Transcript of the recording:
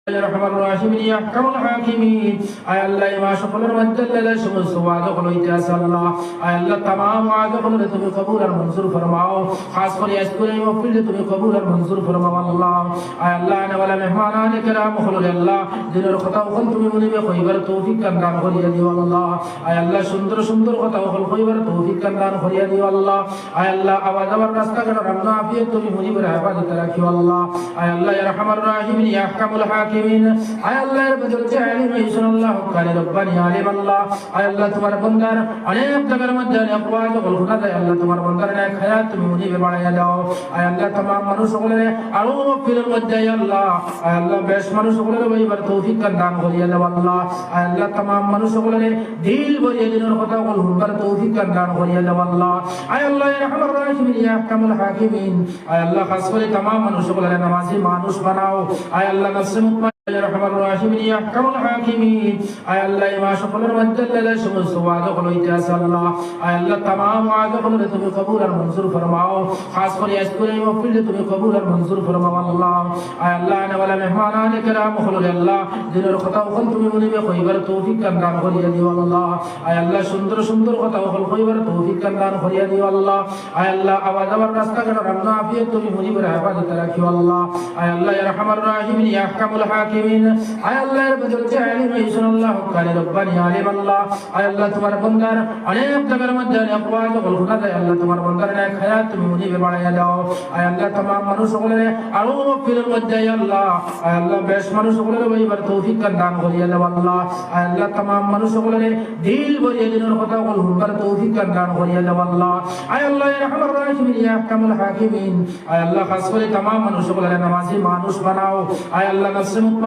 الرحمن الرحيم يا أحكم الحاكمين أي الله ما شكر مجد لا شمس وعد قلوي تاسع الله أي الله تمام وعد قلوي تبي قبول المنصور فرماؤ خاص कर يسكن يوفي تبي قبول المنصور فرماؤ الله أي الله أنا ولا مهمان كرام خلول الله دين الخطأ وخل تبي مني بخيبر توفيق كندان خليا دي والله أي الله سندر سندر خطأ وخل خيبر توفيق كندان خليا دي والله أي الله أواز ورناستا كنا رمنا فيه تبي مني برهبة تراكي والله أي الله يا رحمن الرحيم يا أحكم الحاكمين আয় আল্লাহর বদল চাইলি মেশন আল্লাহ কালে রব্বানি আলিম আল্লাহ আয় আল্লাহ তোমার বান্দার অনেক জায়গার মধ্যে অনেক ওয়াজ বলগুনা দেয় আল্লাহ তোমার বান্দার নেক হায়াত তুমি মুনিবে বাড়াইয়া দাও আয় আল্লাহ तमाम মানুষ সকলের আরো ফিরের মধ্যে আল্লাহ আয় আল্লাহ বেশ মানুষ সকলের বইবার তৌফিক দান করিয়া দাও আল্লাহ আয় আল্লাহ तमाम মানুষ সকলের দিল ভরিয়ে দিনের কথা বল হুবার তৌফিক দান করিয়া দাও আল্লাহ আয় আল্লাহ ইয়া রাহমার রাহিমিন ইয়া আহকামুল হাকিমিন আয় আল্লাহ খাস করে तमाम মানুষ সকলের নামাজি মানুষ বানাও আয় আল্লাহ নফসে يا رحمن الرحيم يا أحكم الحاكمين أي الله ما شكر مجد لا شمس وعد قلوي تاسع الله أي الله تمام وعد قلوي تبي قبول المنصور فرماؤ خاص कर يسكن يوفي تبي قبول المنصور فرماؤ الله أي الله أنا ولا مهمان كرام خلول الله دين الخطأ وخل تبي مني بخيبر توفيق كندان خليا دي والله أي الله سندر سندر خطأ وخل خيبر توفيق كندان خليا دي والله أي الله أواز ورناستا كنا رمنا فيه تبي مني برهبة تراكي والله أي الله يا رحمن الرحيم يا أحكم الحاكمين আয় আল্লাহর বদল চাইলি মেশন আল্লাহ কালে রব্বানি আলিম আল্লাহ আয় আল্লাহ তোমার বান্দার অনেক জায়গার মধ্যে অনেক ওয়াজ বলগুনা দেয় আল্লাহ তোমার বান্দার নেক হায়াত তুমি মুনিবে বাড়াইয়া দাও আয় আল্লাহ तमाम মানুষ সকলের আরো ফিরের মধ্যে আল্লাহ আয় আল্লাহ বেশ মানুষ সকলের বইবার তৌফিক দান করিয়া দাও আল্লাহ আয় আল্লাহ तमाम মানুষ সকলের দিল ভরিয়ে দিনের কথা বল হুবার তৌফিক দান করিয়া দাও আল্লাহ আয় আল্লাহ ইয়া রাহমার রাহিমিন ইয়া আহকামুল হাকিমিন আয় আল্লাহ খাস করে तमाम মানুষ সকলের নামাজি মানুষ বানাও আয় আল্লাহ নফসে